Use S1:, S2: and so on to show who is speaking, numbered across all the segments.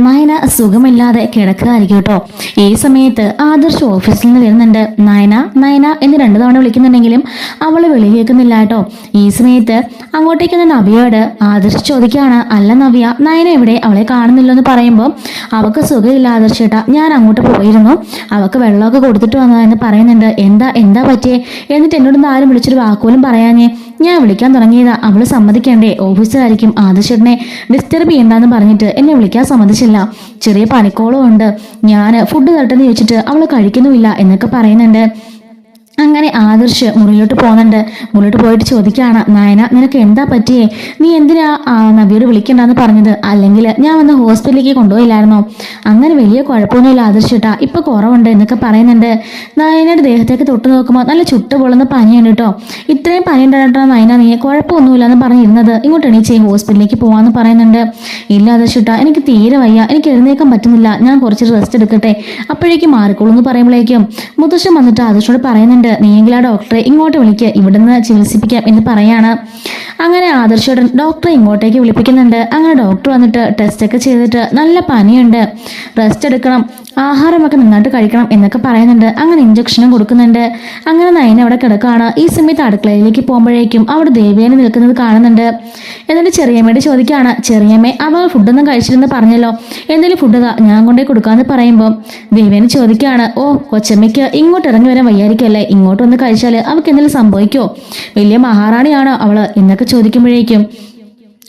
S1: നയന സുഖമില്ലാതെ കിടക്കുകയായിരിക്കും കേട്ടോ. ഈ സമയത്ത് ആദർശ് ഓഫീസിൽ നിന്ന് വരുന്നുണ്ട്. നയന നയന എന്ന് 2 തവണ വിളിക്കുന്നുണ്ടെങ്കിലും അവള് വിളി കേൾക്കുന്നില്ല കേട്ടോ. ഈ സമയത്ത് അങ്ങോട്ടേക്ക് നവ്യയോട് ആദർശ് ചോദിക്കുകയാണ്, അല്ല നവ്യ, നയന എവിടെ? അവളെ കാണുന്നില്ലെന്ന് പറയുമ്പോൾ അവൾക്ക് സുഖമില്ല ആദർശ് ചേട്ടാ, ഞാൻ അങ്ങോട്ട് പോയിരുന്നു, അവൾക്ക് വെള്ളമൊക്കെ കൊടുത്തിട്ട് വന്നതെന്ന് പറയുന്നുണ്ട്. എന്താ പറ്റിയേ? എന്നിട്ട് എന്നോടൊന്നും ആരും വിളിച്ചൊരു വാക്കുപോലും പറയാഞ്ഞേ? ഞാൻ വിളിക്കാൻ തുടങ്ങിയതാ, അവള് സമ്മതിക്കണ്ടേ? ഓഫീസിലായിരിക്കും, ആദർശേട്ടനെ ഡിസ്റ്റർബ് ചെയ്യണ്ടെന്ന് പറഞ്ഞിട്ട് എന്നെ വിളിക്കാൻ സമ്മതിച്ചില്ല. ചെറിയ പനിക്കോളും ഉണ്ട്, ഞാൻ ഫുഡ് തട്ടെന്ന് ചോദിച്ചിട്ട് അവള് കഴിക്കുന്നുമില്ല എന്നൊക്കെ പറയുന്നുണ്ട്. അങ്ങനെ ആദർശ് മുറിയിലോട്ട് പോകുന്നുണ്ട്. മുറിയിലോട്ട് പോയിട്ട് ചോദിക്കുകയാണ്, നയന നിനക്ക് എന്താ പറ്റിയേ? നീ എന്തിനാ നവ്യോട് വിളിക്കണ്ടെന്ന് പറഞ്ഞത്? അല്ലെങ്കിൽ ഞാൻ വന്ന് ഹോസ്പിറ്റലിലേക്ക് കൊണ്ടുപോയില്ലായിരുന്നോ? അങ്ങനെ വലിയ കുഴപ്പമൊന്നുമില്ല ആദർശേട്ടാ, ഇപ്പൊ കുറവുണ്ട് എന്നൊക്കെ പറയുന്നുണ്ട്. നയനയുടെ ദേഹത്തേക്ക് തൊട്ട് നോക്കുമ്പോൾ നല്ല ചുട്ട് പൊള്ളുന്ന പനിയുണ്ട് കേട്ടോ. ഇത്രയും പനി ഉണ്ടായിട്ടാണ് നയന നീ കുഴപ്പമൊന്നുമില്ല എന്ന് പറഞ്ഞിരുന്നത്, ഇങ്ങോട്ട് എണീച്ചേ ഹോസ്പിറ്റലിലേക്ക് പോവാന്ന് പറയുന്നുണ്ട്. ഇല്ല ആദർശേട്ടാ, എനിക്ക് തീരെ വയ്യ, എനിക്ക് എഴുന്നേക്കാൻ പറ്റുന്നില്ല, ഞാൻ കുറച്ച് റെസ്റ്റ് എടുക്കട്ടെ, അപ്പോഴേക്കും മാറിക്കോളൂ എന്ന് പറയുമ്പോഴേക്കും മുത്തശ്ശൻ വന്നിട്ട് ആദർശോട് പറയുന്നുണ്ട്, നീയെങ്കിലും ആ ഡോക്ടറെ ഇങ്ങോട്ട് വിളിക്കുക, ഇവിടുന്ന് ചികിത്സിപ്പിക്കാം എന്ന് പറയാണ്. അങ്ങനെ ആദർശേട്ടൻ ഡോക്ടറെ ഇങ്ങോട്ടേക്ക് വിളിപ്പിക്കുന്നുണ്ട്. അങ്ങനെ ഡോക്ടർ വന്നിട്ട് ടെസ്റ്റ് ഒക്കെ ചെയ്തിട്ട് നല്ല പനിയുണ്ട്, റെസ്റ്റ് എടുക്കണം, ആഹാരമൊക്കെ നന്നായിട്ട് കഴിക്കണം എന്നൊക്കെ പറയുന്നുണ്ട്. അങ്ങനെ ഇഞ്ചക്ഷനും കൊടുക്കുന്നുണ്ട്. അങ്ങനെ നയന അവിടെ കിടക്കുകയാണ്. ഈ സമയത്ത് അടുക്കളയിലേക്ക് പോകുമ്പോഴേക്കും അവിടെ ദേവേനെ നിൽക്കുന്നത് കാണുന്നുണ്ട്. എന്നിട്ട് ചെറിയമ്മയോട് ചോദിക്കുകയാണ്, ചെറിയമ്മേ അവൾ ഫുഡൊന്നും കഴിച്ചില്ലെന്ന് പറഞ്ഞല്ലോ, എന്തെങ്കിലും ഫുഡ് ഞാൻ കൊണ്ടേ കൊടുക്കാന്ന് പറയുമ്പോൾ ദേവേനെ ചോദിക്കുകയാണ്, ഓ കൊച്ചമ്മയ്ക്ക് ഇങ്ങോട്ട് ഇറങ്ങി വരാൻ വയ്യായിരിക്കല്ലേ, ഇങ്ങോട്ടൊന്ന് കഴിച്ചാൽ അവൾക്ക് എന്തെങ്കിലും സംഭവിക്കുമോ? വലിയ മഹാറാണിയാണോ അവള് എന്നൊക്കെ ചോദിക്കുമ്പോഴേക്കും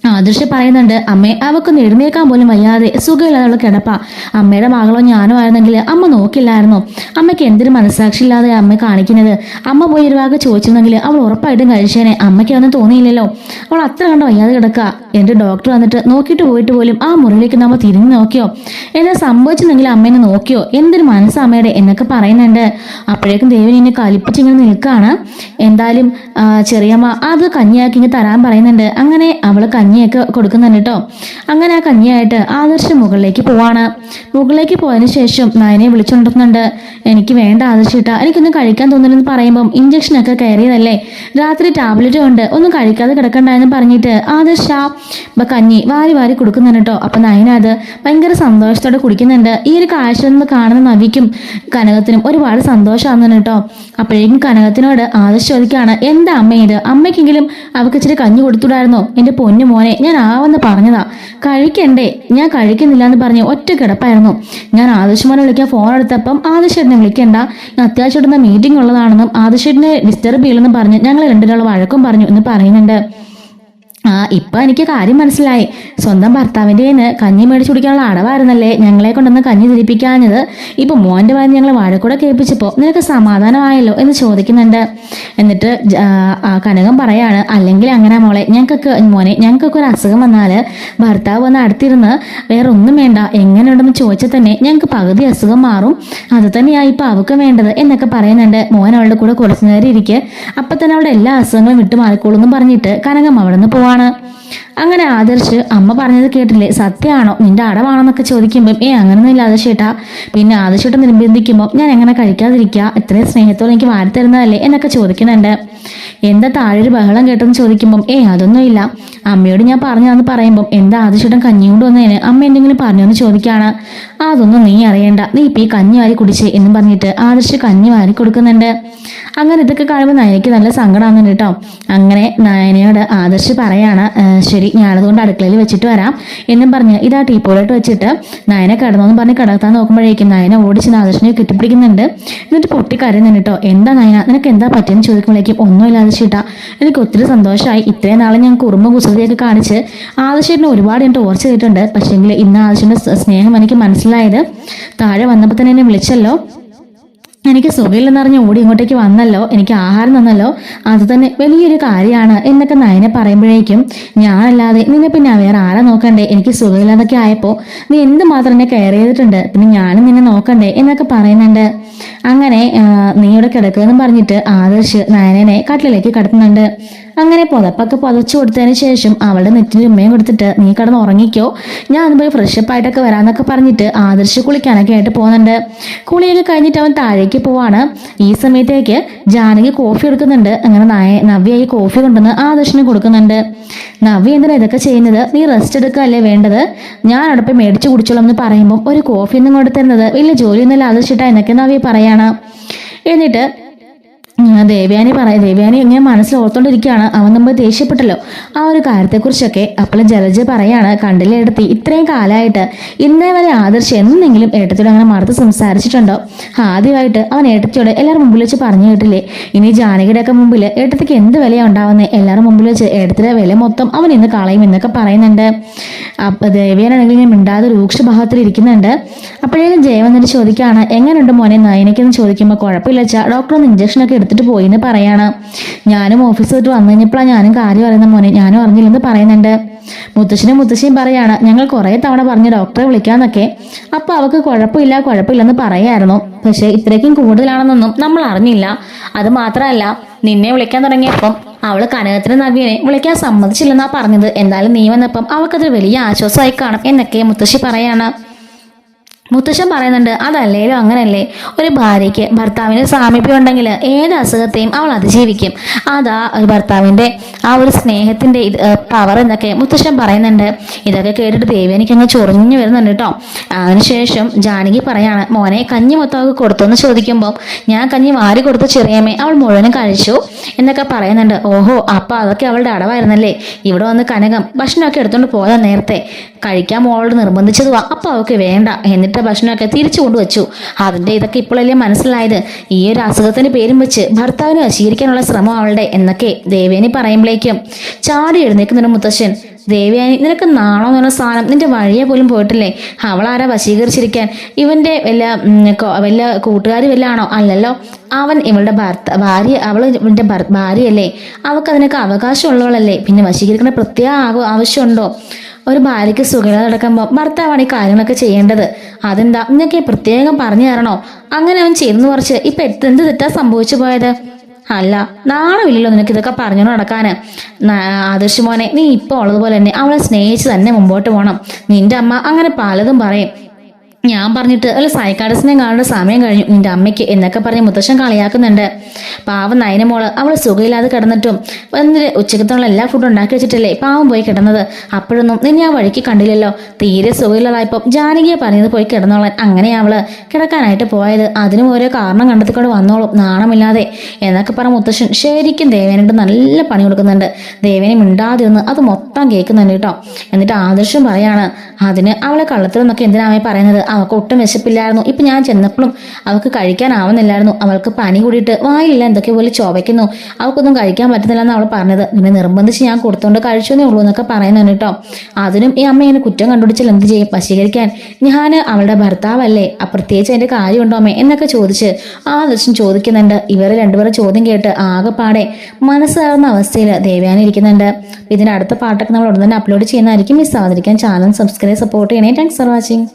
S1: ആദർശ് പറയുന്നുണ്ട്, അമ്മേ അവക്കൊന്ന് എഴുന്നേക്കാൻ പോലും വയ്യാതെ സുഖമില്ലാതെ കിടപ്പ, അമ്മയുടെ മകളോ ഞാനോ ആയിരുന്നെങ്കിൽ അമ്മ നോക്കില്ലായിരുന്നോ? അമ്മയ്ക്ക് എന്തൊരു മനസ്സാക്ഷി ഇല്ലാതെ അമ്മ കാണിക്കുന്നത്? അമ്മ പോയി ഒരു വാക്ക് ചോദിച്ചിരുന്നെങ്കിൽ അവൾ ഉറപ്പായിട്ടും കഴിച്ചേനെ, അമ്മയ്ക്ക് ഒന്നും തോന്നിയില്ലല്ലോ, അവൾ അത്ര കണ്ട് വയ്യാതെ കിടക്കുക. എന്റെ ഡോക്ടർ വന്നിട്ട് നോക്കിയിട്ട് പോയിട്ട് പോലും ആ മുറിയിലേക്ക് നമ്മൾ തിരിഞ്ഞു നോക്കിയോ? എന്താ സംഭവിച്ചെന്നെങ്കിൽ അമ്മേനെ നോക്കിയോ? എന്തൊരു മനസ്സാ അമ്മയുടെ എന്നൊക്കെ പറയുന്നുണ്ട്. അപ്പോഴേക്കും ദേവൻ എന്നെ കലിപ്പിച്ചിങ്ങനെ നിൽക്കുകയാണ്. എന്തായാലും ചെറിയമ്മ അത് കഞ്ഞിയാക്കി ഇങ്ങനെ തരാൻ പറയുന്നുണ്ട്. അങ്ങനെ അവള് കഞ്ഞിയൊക്കെ കൊടുക്കുന്നുണ്ട് കേട്ടോ. അങ്ങനെ ആ കഞ്ഞിയായിട്ട് ആദർശ് മുകളിലേക്ക് പോവാണ്. മുകളിലേക്ക് പോയതിനു ശേഷം നയനെ വിളിച്ചുകൊണ്ടിരുന്നുണ്ട്. എനിക്ക് വേണ്ട ആദർശിട്ടാ, എനിക്കൊന്നും കഴിക്കാൻ തോന്നുന്നില്ലെന്ന് പറയുമ്പം ഇഞ്ചക്ഷനൊക്കെ കയറിയതല്ലേ, രാത്രി ടാബ്ലറ്റ് ഉണ്ട്, ഒന്നും കഴിക്കാതെ കിടക്കണ്ടെന്ന് പറഞ്ഞിട്ട് ആദർശ കഞ്ഞി വാരി വാരി കൊടുക്കുന്നുണ്ട് കേട്ടോ. അപ്പൊ നയന അത് ഭയങ്കര സന്തോഷത്തോടെ കുടിക്കുന്നുണ്ട്. ഈ ഒരു കാഴ്ച നിന്ന് കാണുന്ന നവിക്കും കനകത്തിനും ഒരുപാട് സന്തോഷമാകുന്നുണ്ട് കേട്ടോ. അപ്പോഴേക്കും കനകത്തിനോട് ആദർശ് ചോദിക്കുകയാണ്, എന്താ അമ്മ ഇത്? അമ്മയ്ക്കെങ്കിലും അവൾക്ക് ഇച്ചിരി കഞ്ഞി കൊടുത്തുടായിരുന്നോ? എന്റെ പൊന്നു മോനെ, ഞാൻ ആവെന്ന് പറഞ്ഞതാ, കഴിക്കണ്ടേ? ഞാൻ കഴിക്കുന്നില്ല എന്ന് പറഞ്ഞ് ഒറ്റ കിടപ്പായിരുന്നു. ഞാൻ ആദർശ് മോനെ വിളിക്കാൻ ഫോൺ എടുത്തപ്പം ആദർശേട്ടനെ വിളിക്കണ്ട, അത്യാവശ്യമായിട്ടൊന്ന് മീറ്റിംഗ് ഉള്ളതാണെന്നും ആദർശേട്ടനെ ഡിസ്റ്റർബ് ചെയ്യില്ലെന്നും പറഞ്ഞ് ഞങ്ങൾ 2 വഴക്കും പറഞ്ഞു എന്ന് പറയുന്നുണ്ട്. ഇപ്പൊ എനിക്ക് കാര്യം മനസ്സിലായി, സ്വന്തം ഭർത്താവിൻ്റെ കഞ്ഞി മേടിച്ചു കുടിക്കാനുള്ള അടവായിരുന്നല്ലേ ഞങ്ങളെ കൊണ്ടൊന്ന് കഞ്ഞി തിരിപ്പിക്കാഞ്ഞത്. ഇപ്പൊ മോന്റെ വായന ഞങ്ങൾ വാഴക്കൂടെ കേൾപ്പിച്ചപ്പോ നിനക്ക് സമാധാനമായല്ലോ എന്ന് ചോദിക്കുന്നുണ്ട്. എന്നിട്ട് കനകം പറയാണ്, അല്ലെങ്കിൽ അങ്ങനെ മോളെ, ഞങ്ങൾക്കൊക്കെ ഒരു അസുഖം വന്നാല് ഭർത്താവ് വന്ന് അടുത്തിരുന്ന് വേറെ ഒന്നും വേണ്ട എങ്ങനെയുണ്ടെന്ന് ചോദിച്ചാൽ തന്നെ ഞങ്ങൾക്ക് പകുതി അസുഖം മാറും, അത് തന്നെയായി ഇപ്പൊ അവൾക്ക് വേണ്ടത് എന്നൊക്കെ പറയുന്നുണ്ട്. മോൻ അവളുടെ കൂടെ കുറച്ചു നേരം ഇരിക്കെ, അപ്പൊ തന്നെ അവളുടെ എല്ലാ അസുഖങ്ങളും വിട്ടു മാറിക്കോളൂ എന്ന് പറഞ്ഞിട്ട് കനകം അവിടെ നിന്ന് പോവാണ്. അങ്ങനെ ആദർശ് അമ്മ പറഞ്ഞത് കേട്ടില്ലേ, സത്യമാണോ, നിന്റെ അടവാണെന്നൊക്കെ ചോദിക്കുമ്പോൾ അങ്ങനൊന്നും ഇല്ല ആദർശേട്ടാ, പിന്നെ ആദർശേട്ട നിർബന്ധിക്കുമ്പോൾ ഞാൻ എങ്ങനെ കഴിക്കാതിരിക്കുക, ഇത്രയും സ്നേഹത്തോടെ എനിക്ക് വാരിത്തരുന്നതല്ലേ എന്നൊക്കെ ചോദിക്കുന്നുണ്ട്. എന്താ താഴെ ഒരു ബഹളം കേട്ടെന്ന് ചോദിക്കുമ്പോൾ അതൊന്നും ഇല്ല, അമ്മയോട് ഞാൻ പറഞ്ഞതെന്ന് പറയുമ്പോൾ എന്താ ആദർശേട്ടൻ കഞ്ഞി കൊണ്ട് വന്നതിന് അമ്മ എന്തെങ്കിലും പറഞ്ഞോന്ന് ചോദിക്കുകയാണ്. അതൊന്നും നീ അറിയണ്ട, നീ ഇപ്പൊ ഈ കഞ്ഞി വാരി കുടിച്ചേ എന്നും പറഞ്ഞിട്ട് ആദർശ് കഞ്ഞി വാരി കൊടുക്കുന്നുണ്ട്. അങ്ങനെ ഇതൊക്കെ കാണുമ്പോൾ നയനയ്ക്ക് നല്ല സങ്കടമാകുന്നുണ്ട് കേട്ടോ. അങ്ങനെ നയനയോട് ആദർശ് പറയാണ്, ശരി ഞാനതുകൊണ്ട് അടുക്കളയിൽ വെച്ചിട്ട് വരാം എന്നും പറഞ്ഞ് ഇതാ ടീപ്പോയിലോട്ട് വെച്ചിട്ട് നയന കിടന്നോന്ന് പറഞ്ഞ് കിടത്താൻ നോക്കുമ്പോഴേക്കും നയന ഓടിച്ചെന്ന് ആദർശിനെ കെട്ടിപ്പിടിക്കുന്നുണ്ട്. എന്നിട്ട് പൊട്ടിക്കരയുന്നുണ്ട് കേട്ടോ. എന്താ നയന, നിനക്ക് എന്താ പറ്റിയെന്ന് ചോദിക്കുമ്പോഴേക്കും ഒന്നുമില്ല ആദർശിട്ടാ, എനിക്ക് ഒത്തിരി സന്തോഷമായി, ഇത്രയും നാളെ ഞാൻ കുറുമ്പ് കുസൃതിയൊക്കെ കാണിച്ച് ആദർശേട്ടനെ ഒരുപാട് ഞാൻ ടോർച്ച് ചെയ്തിട്ടുണ്ട്, പക്ഷേങ്കിൽ ഇന്ന് ആദർശിന്റെ സ്നേഹം എനിക്ക് മനസ്സിലായത് താഴെ വന്നപ്പോൾ തന്നെ എന്നെ വിളിച്ചല്ലോ, എനിക്ക് സുഖമില്ലെന്നറിഞ്ഞ് ഓടി ഇങ്ങോട്ടേക്ക് വന്നല്ലോ, എനിക്ക് ആഹാരം തന്നല്ലോ, അത് തന്നെ വലിയൊരു കാര്യമാണ് എന്നൊക്കെ നയനെ പറയുമ്പോഴേക്കും ഞാനല്ലാതെ നിന്നെ പിന്നെ വേറെ ആരാ നോക്കണ്ടേ, എനിക്ക് സുഖമില്ലാതൊക്കെ ആയപ്പോൾ നീ എന്തുമാത്രം എന്നെ കെയർ ചെയ്തിട്ടുണ്ട്, പിന്നെ ഞാനും നിന്നെ നോക്കണ്ടേ എന്നൊക്കെ പറയുന്നുണ്ട്. അങ്ങനെ നീ ഇവിടെ കിടക്കുമെന്ന് പറഞ്ഞിട്ട് ആദർശ് നയനെ കട്ടിലേക്ക് കിടത്തുന്നുണ്ട്. അങ്ങനെ പുതപ്പൊക്കെ പുതച്ചു കൊടുത്തതിന് ശേഷം അവളുടെ നെറ്റിന് ഉമ്മയും കൊടുത്തിട്ട് നീ കിടന്ന് ഉറങ്ങിക്കോ, ഞാൻ പോയി ഫ്രഷപ്പ് ആയിട്ടൊക്കെ വരാന്നൊക്കെ പറഞ്ഞിട്ട് ആദർശ് കുളിക്കാനൊക്കെ ആയിട്ട് പോകുന്നുണ്ട്. കുളിയൊക്കെ കഴിഞ്ഞിട്ട് അവൻ താഴേക്ക് പോവാണ്. ഈ സമയത്തേക്ക് ജാനകി കോഫി എടുക്കുന്നുണ്ട്. അങ്ങനെ നവ്യ ഈ കോഫി കൊണ്ടുവന്ന് ആദർശിന് കൊടുക്കുന്നുണ്ട്. നവ്യ എന്തിനാ ഇതൊക്കെ ചെയ്യുന്നത്, നീ റെസ്റ്റ് എടുക്കുകയല്ലേ വേണ്ടത്, ഞാൻ അടുപ്പ് മേടിച്ചു കുടിച്ചോളാം എന്ന് പറയുമ്പോൾ ഒരു കോഫി ഒന്നും കൊണ്ട് തരുന്നത് വലിയ ജോലിയൊന്നുമില്ല ആദർശിട്ടാ എന്നൊക്കെ നവ്യ പറയാണ്. എന്നിട്ട് ദേവയാനി ഇങ്ങനെ മനസ്സിൽ ഓർത്തോണ്ടിരിക്കുകയാണ്. അവൻ നമ്മൾ ദേഷ്യപ്പെട്ടല്ലോ ആ ഒരു കാര്യത്തെക്കുറിച്ചൊക്കെ. അപ്പോൾ ജലജ പറയാണ്, കണ്ടില്ലേ എടുത്തി, ഇത്രയും കാലമായിട്ട് ഇന്നേ വരെ ആദർശ് എന്തെങ്കിലും ഏട്ടത്തിയോട് അങ്ങനെ മറുത്ത് സംസാരിച്ചിട്ടുണ്ടോ? ആദ്യമായിട്ട് അവൻ ഏട്ടത്തിയോട് എല്ലാവരും മുമ്പിൽ വെച്ച് പറഞ്ഞു കേട്ടില്ലേ, ഇനി ജാനകിയുടെ ഒക്കെ മുമ്പിൽ ഏട്ടത്തിക്ക് എന്ത് വിലയാണ് ഉണ്ടാവുന്നത്, എല്ലാവരും മുമ്പിൽ വെച്ച് ഏട്ടത്തിയുടെ വില മൊത്തം അവൻ ഇന്ന് കളയും എന്നൊക്കെ പറയുന്നുണ്ട്. അപ്പൊ ദേവയാനാണെങ്കിൽ ഞാൻ മിണ്ടാതെ രൂക്ഷഭാവത്തിൽ ഇരിക്കുന്നുണ്ട്. അപ്പോഴേക്കും ജയ വന്നിട്ട് ചോദിക്കുകയാണ്, എങ്ങനെയുണ്ട് മോനെ നയനയ്ക്കെന്ന് ചോദിക്കുമ്പോൾ കുഴപ്പമില്ല വെച്ചാൽ ഡോക്ടർ ഒന്ന് ഇഞ്ചക്ഷനൊക്കെ എടുത്തിട്ട് പോയിന്ന് പറയാണ്. ഞാനും ഓഫീസ് വിട്ട് വന്നു കഴിഞ്ഞപ്പോഴാണ് ഞാനും കാര്യം പറയുന്ന മോനെ, ഞാനും അറിഞ്ഞില്ലെന്ന് പറയുന്നുണ്ട്. മുത്തശ്ശിയും പറയാണ്, ഞങ്ങൾ കുറെ തവണ പറഞ്ഞു ഡോക്ടറെ വിളിക്കാന്നൊക്കെ, അപ്പൊ അവൾക്ക് കുഴപ്പമില്ലെന്ന് പറയായിരുന്നു. പക്ഷെ ഇത്രയ്ക്കും കൂടുതലാണെന്നൊന്നും നമ്മൾ അറിഞ്ഞില്ല. അത് മാത്രമല്ല, നിന്നെ വിളിക്കാൻ തുടങ്ങിയപ്പം അവള് കനകത്തിന് നവ്യനെ വിളിക്കാൻ സമ്മതിച്ചില്ലെന്നാ പറഞ്ഞത്. എന്തായാലും നീ വന്നപ്പം അവൾക്കതൊരു വലിയ ആശ്വാസമായി കാണും എന്നൊക്കെ മുത്തശ്ശി പറയാണ്. മുത്തശ്ശൻ പറയുന്നുണ്ട്, അതല്ലേലും അങ്ങനല്ലേ, ഒരു ഭാര്യയ്ക്ക് ഭർത്താവിന് സാമീപ്യം ഉണ്ടെങ്കിൽ ഏത് അസുഖത്തെയും അവൾ അതിജീവിക്കും. അതാ ഭർത്താവിന്റെ ആ ഒരു സ്നേഹത്തിന്റെ പവർ എന്നൊക്കെ മുത്തശ്ശൻ പറയുന്നുണ്ട്. ഇതൊക്കെ കേട്ടിട്ട് ദേവയാനിക്ക് അങ്ങ് ചൊറിഞ്ഞു വരുന്നുണ്ട് കേട്ടോ. അതിനുശേഷം ജാനകി പറയാണ്, മോനെ കഞ്ഞി മൊത്തം അവൾക്ക് കൊടുത്തോന്ന് ചോദിക്കുമ്പോൾ ഞാൻ കഞ്ഞി വാരി കൊടുത്ത് ചെറിയമ്മേ അവൾ മുഴുവനും കഴിച്ചു എന്നൊക്കെ പറയുന്നുണ്ട്. ഓഹോ, അപ്പൊ അതൊക്കെ അവളുടെ അടവായിരുന്നല്ലേ. ഇവിടെ വന്ന് കനകം ഭക്ഷണമൊക്കെ എടുത്തോണ്ട് പോയതാ, നേരത്തെ കഴിക്കാൻ മോളോട് നിർബന്ധിച്ചതുവാ, അപ്പൊ അവൾക്ക് വേണ്ട, എന്നിട്ട് ഭക്ഷണമൊക്കെ തിരിച്ചു കൊണ്ടുവച്ചു. അതിന്റെ ഇതൊക്കെ ഇപ്പോഴല്ലേ മനസ്സിലായത്. ഈ ഒരു അസുഖത്തിന്റെ പേരും വെച്ച് ഭർത്താവിനെ വശീകരിക്കാനുള്ള ശ്രമം അവളുടെ എന്നൊക്കെ ദേവയാനി പറയുമ്പോഴേക്കും ചാടി എഴുന്നേക്കുന്നുണ്ട് മുത്തശ്ശൻ. ദേവയാനി, നിനക്ക് നാണോ എന്ന് പറഞ്ഞ സാധനം, നിന്റെ വഴിയെ പോലും പോയിട്ടില്ലേ, അവളാരാ വശീകരിച്ചിരിക്കാൻ, ഇവന്റെ വല്ല കൂട്ടുകാരി വല്ല ആണോ? അല്ലല്ലോ, അവൻ ഇവളുടെ ഭാര്യ, അവള് ഇവന്റെ ഭാര്യയല്ലേ, അവൾക്ക് അതിനൊക്കെ അവകാശമുള്ളവളല്ലേ, പിന്നെ വശീകരിക്കേണ്ട പ്രത്യേക ആവശ്യമുണ്ടോ? ഒരു ഭാര്യയ്ക്ക് സുഖമില്ലാതെ നടക്കുമ്പോൾ ഭർത്താവാണ് ഈ കാര്യങ്ങളൊക്കെ ചെയ്യേണ്ടത്. അതെന്താ നിനക്ക് പ്രത്യേകം പറഞ്ഞു തരണോ? അങ്ങനെ അവൻ ചെയ്തെന്ന് കുറച്ച് ഇപ്പൊ എന്ത് തെറ്റാ സംഭവിച്ചു പോയത്? അല്ല, നാണമില്ലല്ലോ നിനക്ക് ഇതൊക്കെ പറഞ്ഞു നടക്കാന്. ആദർശ് മോനെ, നീ ഇപ്പൊ ഉള്ളതുപോലെ തന്നെ അവളെ സ്നേഹിച്ച് തന്നെ മുമ്പോട്ട് പോകണം. നിന്റെ അമ്മ അങ്ങനെ പലതും പറയും, ഞാൻ പറഞ്ഞിട്ട് അല്ല സൈക്കാട്രിസ്റ്റിനെ കാണേണ്ട സമയം കഴിഞ്ഞു നിന്റെ അമ്മയ്ക്ക് എന്നൊക്കെ പറഞ്ഞ് മുത്തശ്ശൻ കളിയാക്കുന്നുണ്ട്. പാവം നയനമോള് അവള് സുഖമില്ലാതെ കിടന്നിട്ടും എന്നിട്ട് ഉച്ചക്കത്തുള്ള എല്ലാ ഫുഡും ഉണ്ടാക്കി വെച്ചിട്ടില്ലേ പാവം പോയി കിടന്നത്. അപ്പോഴൊന്നും നിന്നെ ആ വഴിക്ക് കണ്ടില്ലല്ലോ. തീരെ സുഖമില്ലാതായപ്പം ജാനകിയെ പറഞ്ഞത് പോയി കിടന്നോളാൻ, അങ്ങനെയാ അവള് കിടക്കാനായിട്ട് പോയത്. അതിനും ഓരോ കാരണം കണ്ടെത്തിക്കൊണ്ട് വന്നോളും നാണമില്ലാതെ എന്നൊക്കെ പറഞ്ഞ മുത്തശ്ശൻ ശരിക്കും ദേവേനോട് നല്ല പണി കൊടുക്കുന്നുണ്ട്. ദേവേനെ മിണ്ടാതിരുന്ന് അത് മൊത്തം കേൾക്കുന്നുണ്ട് കേട്ടോ. എന്നിട്ട് ആദർശം പറയാണ്, അതിന് അവളെ കള്ളത്തിലൊന്നൊക്കെ എന്തിനാവേ പറയുന്നത്, അവൾക്ക് ഒട്ടും വിശപ്പില്ലായിരുന്നു. ഇപ്പൊ ഞാൻ ചെന്നപ്പോഴും അവൾക്ക് കഴിക്കാനാവുന്നില്ലായിരുന്നു. അവൾക്ക് പനി കൂടിയിട്ട് വായിലില്ല എന്തൊക്കെ പോലെ ചോവയ്ക്കുന്നു, അവൾക്കൊന്നും കഴിക്കാൻ പറ്റുന്നില്ല എന്ന് അവൾ പറഞ്ഞത്. പിന്നെ നിർബന്ധിച്ച് ഞാൻ കൊടുത്തോണ്ട് കഴിച്ചെന്നേ ഉള്ളൂ എന്നൊക്കെ പറയുന്നുണ്ട് കേട്ടോ. അതിനും ഈ അമ്മ എന്നെ കുറ്റം കണ്ടുപിടിച്ചാൽ എന്ത് ചെയ്യും? വശീകരിക്കാൻ ഞാൻ അവളുടെ ഭർത്താവല്ലേ, പ്രത്യേകിച്ച് അതിന്റെ കാര്യമുണ്ടോ അമ്മേ എന്നൊക്കെ ചോദിച്ച് ആദർശം ചോദിക്കുന്നുണ്ട്. ഇവരെ രണ്ടുപേരും ചോദ്യം കേട്ട് ആകെപ്പാടെ മനസ്സാകുന്ന അവസ്ഥയിൽ ദേവയാനി ഇരിക്കുന്നുണ്ട്. ഇതിന്റെ അടുത്ത പാട്ടൊക്കെ നമ്മൾ ഉടൻ തന്നെ അപ്ലോഡ് ചെയ്യുന്നതായിരിക്കും. മിസ് ആവാതിരിക്കാൻ ചാനൽ സബ്സ്ക്രൈബ് സപ്പോർട്ട് ചെയ്യണേ. Thanks for watching.